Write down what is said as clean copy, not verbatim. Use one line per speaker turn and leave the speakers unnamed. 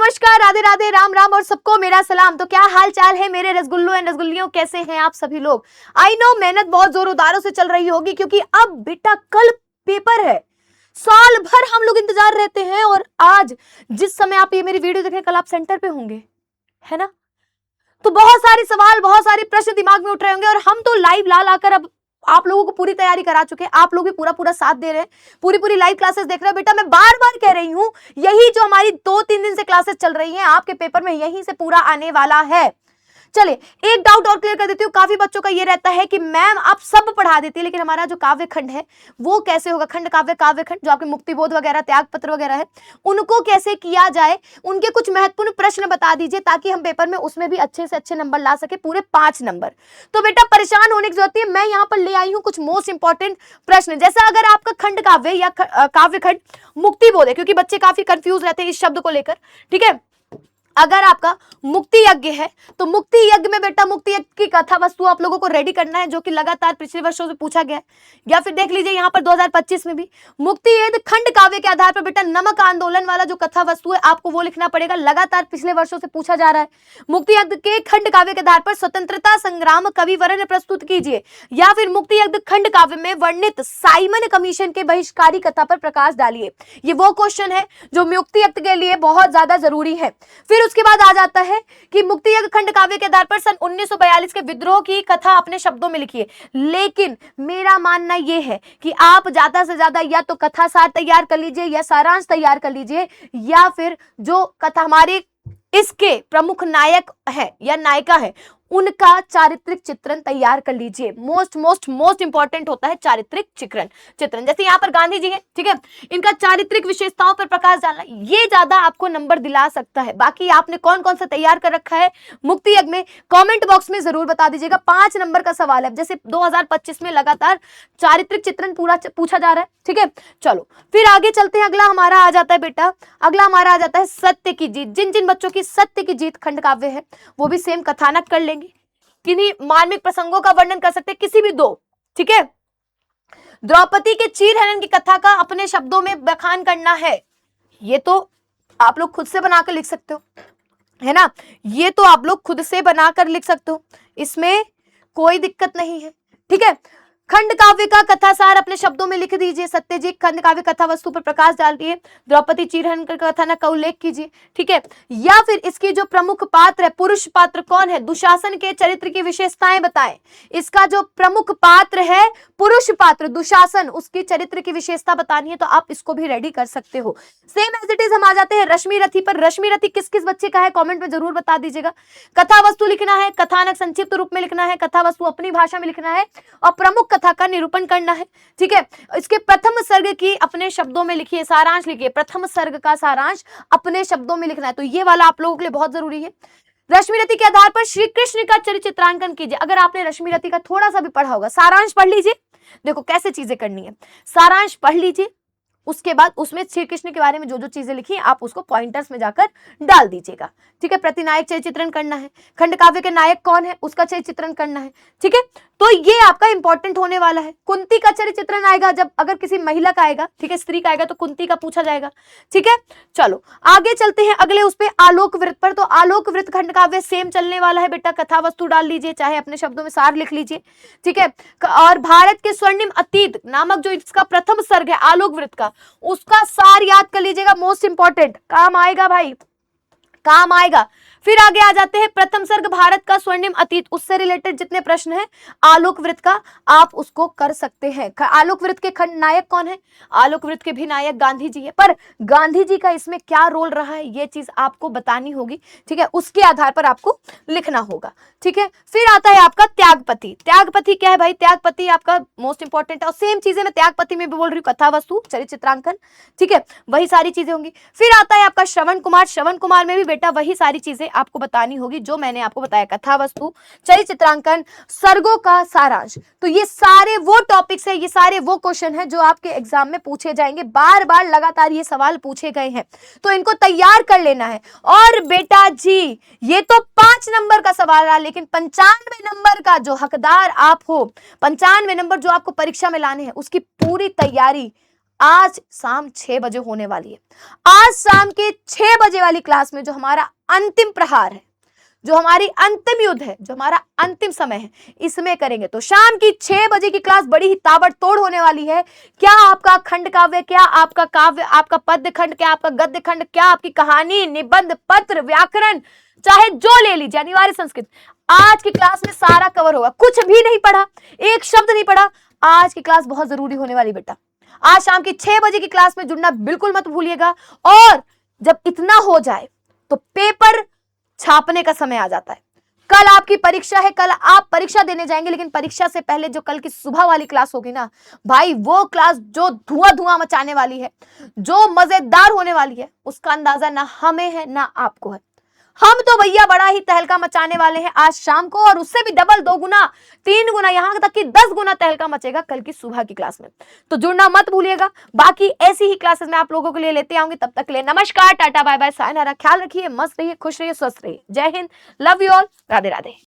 नमस्कार, राधे राधे, राम राम और सबको मेरा सलाम। तो क्या हाल चाल है मेरे रसगुल्लों एंड रसगुल्लियों, कैसे हैं आप सभी लोग। आई नो मेहनत बहुत जोरोदारों से चल रही होगी क्योंकि अब बेटा कल पेपर है। साल भर हम लोग इंतजार रहते हैं और आज जिस समय आप ये मेरी वीडियो देख रहे हैं कल आप सेंटर पे होंगे, है ना। तो बहुत सारे सवाल, बहुत सारे प्रश्न दिमाग में उठ रहे होंगे और हम तो लाइव ला लाकर अब आप लोगों को पूरी तैयारी करा चुके हैं। आप लोग भी पूरा पूरा साथ दे रहे हैं, पूरी पूरी लाइव क्लासेस देख रहे हैं। बेटा मैं बार बार कह रही हूं, यही जो हमारी 2-3 दिन से क्लासेस चल रही हैं आपके पेपर में यहीं से पूरा आने वाला है। चलिए एक डाउट और क्लियर कर देती हूँ। काफी बच्चों का ये रहता है कि मैम आप सब पढ़ा देती है लेकिन हमारा जो काव्य खंड है वो कैसे होगा, खंड काव्य, काव्य खंड जो आपके मुक्तिबोध वगैरह, त्याग पत्र वगैरह है, उनको कैसे किया जाए, उनके कुछ महत्वपूर्ण प्रश्न बता दीजिए ताकि हम पेपर में उसमें भी अच्छे से अच्छे नंबर ला सके, पूरे 5 नंबर। तो बेटा परेशान होने की जरूरत नहीं है, मैं यहाँ पर ले आई हूँ कुछ मोस्ट इंपॉर्टेंट प्रश्न। जैसा अगर आपका खंड काव्य या काव्य खंड मुक्तिबोध है, क्योंकि बच्चे काफी कंफ्यूज रहते हैं इस शब्द को लेकर, ठीक है। अगर आपका मुक्ति यज्ञ है तो मुक्ति यज्ञ में बेटा मुक्ति यज्ञ की कथा वस्तु आप लोगों को रेडी करना है जो कि लगातार पिछले वर्षों से पूछा गया है। या फिर देख लीजिए यहाँ पर 2025 में भी मुक्ति यज्ञ खंड काव्य के आधार पर बेटा नमक आंदोलन वाला जो कथा वस्तु है आपको वो लिखना पड़ेगा, लगातार पिछले वर्षों से पूछा जा रहा है। मुक्ति यज्ञ के खंड काव्य के आधार पर स्वतंत्रता संग्राम कविवरण प्रस्तुत कीजिए। या फिर मुक्ति यज्ञ खंड काव्य में वर्णित साइमन कमीशन के बहिष्कारी कथा पर प्रकाश डालिए। ये वो क्वेश्चन है जो मुक्ति यज्ञ के लिए बहुत ज्यादा जरूरी है। फिर उसके बाद आ जाता है कि मुक्ति यज्ञ खंड काव्य के आधार पर सन 1942 के विद्रोह की कथा अपने शब्दों में लिखिए। लेकिन मेरा मानना यह है कि आप ज्यादा से ज्यादा या तो कथा सार तैयार कर लीजिए या सारांश तैयार कर लीजिए या फिर जो कथा हमारे इसके प्रमुख नायक है या नायिका है उनका चारित्रिक चित्रण तैयार कर लीजिए। मोस्ट इंपॉर्टेंट होता है चारित्रिक चित्रण। जैसे यहाँ पर गांधी जी हैं, ठीक है, इनका चारित्रिक विशेषताओं पर प्रकाश डालना, ये ज्यादा आपको नंबर दिला सकता है। बाकी आपने कौन कौन सा तैयार कर रखा है मुक्ति यज्ञ में कमेंट बॉक्स में जरूर बता दीजिएगा। 5 नंबर का सवाल है, जैसे 2025 में लगातार चारित्रिक चित्रण पूरा पूछा जा रहा है, ठीक है। चलो फिर आगे चलते हैं। अगला हमारा आ जाता है बेटा, अगला हमारा आ जाता है सत्य की जीत। जिन जिन बच्चों की सत्य की जीत खंड काव्य है वो भी सेम कथानक कर लेंगे, किन्हीं मार्मिक प्रसंगों का वर्णन कर सकते हैं, किसी भी 2, ठीक है। द्रौपदी के चीरहरण की कथा का अपने शब्दों में बखान करना है, ये तो आप लोग खुद से बनाकर लिख सकते हो, है ना। ये तो आप लोग खुद से बनाकर लिख सकते हो, इसमें कोई दिक्कत नहीं है, ठीक है। खंड काव्य का कथासार अपने शब्दों में लिख दीजिए। सत्यजीत खंड काव्य कथा वस्तु पर प्रकाश डालिए। द्रौपदी चीरहरण कथानक का उल्लेख कीजिए, ठीक है। या फिर इसकी जो प्रमुख पात्र है, पुरुष पात्र कौन है, दुशासन के चरित्र की विशेषताएं बताएं। इसका जो प्रमुख पात्र है पुरुष पात्र दुशासन, उसकी चरित्र की विशेषता बतानी है तो आप इसको भी रेडी कर सकते हो। सेम एज इट इज हम आ जाते हैं रश्मि रथी पर। रश्मि रथी किस किस बच्चे का है कॉमेंट में जरूर बता दीजिएगा। कथा वस्तु लिखना है, कथानक संक्षिप्त रूप में लिखना है, कथा वस्तु अपनी भाषा में लिखना है और प्रमुख कथा का निरूपण करना है, ठीक है। इसके प्रथम सर्ग की अपने शब्दों में लिखिए, सारांश लिखिए, प्रथम सर्ग का सारांश अपने शब्दों में लिखना है, तो ये वाला आप लोगों के लिए बहुत जरूरी है। रश्मि रथी के आधार पर श्री कृष्ण का चरित्र चित्रांकन कीजिए। अगर आपने रश्मि रथी का थोड़ा सा भी पढ़ा होगा, सारांश पढ़ लीजिए, देखो कैसे चीजें करनी है। सारांश पढ़ लीजिए, उसके बाद उसमें श्री कृष्ण के बारे में जो जो चीजें लिखी हैं आप उसको पॉइंटर्स में जाकर डाल दीजिएगा, ठीक है। प्रतिनायक चरित्र चित्रण करना है, खंड काव्य के नायक कौन है उसका चरित्र चित्रण करना है, ठीक है। तो ये आपका इंपॉर्टेंट होने वाला है। कुंती का चरित्र चित्रण आएगा जब अगर किसी महिला का आएगा, ठीक है, स्त्री का आएगा तो कुंती का पूछा जाएगा, ठीक है। चलो आगे चलते हैं अगले उस पे आलोक वृत्त पर। तो आलोक वृत्त खंड काव्य सेम चलने वाला है बेटा, कथा वस्तु डाल लीजिए, चाहे अपने शब्दों में सार लिख लीजिए, ठीक है। और भारत के स्वर्णिम अतीत नामक जो इसका प्रथम सर्ग है आलोक वृत्त का, उसका सार याद कर लीजिएगा, मोस्ट इंपॉर्टेंट, काम आएगा भाई, काम आएगा। फिर आगे आ जाते हैं प्रथम सर्ग भारत का स्वर्णिम अतीत, उससे रिलेटेड जितने प्रश्न हैं आलोक वृत्त का आप उसको कर सकते हैं। आलोक वृत्त के खंड नायक कौन है, आलोक वृत्त के भी नायक गांधी जी है, पर गांधी जी का इसमें क्या रोल रहा है ये चीज आपको बतानी होगी, ठीक है, उसके आधार पर आपको लिखना होगा, ठीक है। फिर आता है आपका त्यागपति। त्यागपति क्या है भाई, त्यागपति आपका मोस्ट इंपॉर्टेंट है और सेम चीजें मैं त्यागपति में भी बोल रही हूँ, कथा वस्तु चरित्र चित्रांकन, ठीक है, वही सारी चीजें होंगी। फिर आता है आपका श्रवण कुमार। श्रवण कुमार में भी बेटा वही सारी चीजें आपको बतानी होगी जो मैंने आपको बताया, कथा वस्तु चरित्र चित्रांकन सर्गों का सारांश। तो ये सारे वो टॉपिक्स है, ये सारे वो क्वेश्चन है जो आपके एग्जाम में पूछे जाएंगे, बार बार लगातार ये सवाल पूछे गए हैं, तो इनको तैयार कर लेना है। और बेटा जी ये तो 5 नंबर का सवाल रहा, लेकिन 95 नंबर का जो हकदार आप हो, 95 नंबर जो आपको परीक्षा में लाने हैं, उसकी पूरी तैयारी आज शाम 6 बजे होने वाली है। आज शाम के 6 बजे बजे वाली क्लास में जो हमारा अंतिम प्रहार है, जो हमारी अंतिम युद्ध है, जो हमारा अंतिम समय है, इसमें करेंगे। तो शाम की 6 बजे की क्लास बड़ी ही ताबड़तोड़ होने वाली है। क्या आपका खंड काव्य, क्या आपका काव्य, आपका पद्य खंड, क्या आपका गद्य खंड, क्या आपकी कहानी, निबंध, पत्र, व्याकरण, चाहे जो ले लीजिए, अनिवार्य संस्कृत, आज की क्लास में सारा कवर होगा। कुछ भी नहीं पढ़ा, एक शब्द नहीं पढ़ा, आज की क्लास बहुत जरूरी होने वाली बेटा। आज शाम की 6 बजे की क्लास में जुड़ना बिल्कुल मत भूलिएगा। और जब इतना हो जाए तो पेपर छापने का समय आ जाता है। कल आपकी परीक्षा है, कल आप परीक्षा देने जाएंगे, लेकिन परीक्षा से पहले जो कल की सुबह वाली क्लास होगी ना भाई, वो क्लास जो धुआं धुआं मचाने वाली है, जो मजेदार होने वाली है, उसका अंदाजा ना हमें है ना आपको है। हम तो भैया बड़ा ही तहलका मचाने वाले हैं आज शाम को, और उससे भी डबल, 2 गुना, 3 गुना, यहां तक कि 10 गुना तहलका मचेगा कल की सुबह की क्लास में। तो जुड़ना मत भूलिएगा। बाकी ऐसी ही क्लासेस मैं आप लोगों के लिए लेते आऊंगी। तब तक के लिए नमस्कार, टाटा, बाय बाय, सायनारा। ख्याल रखिए, मस्त रहिए, खुश रहिए, स्वस्थ रहिए। जय Hind, love you all, Radhe Radhe.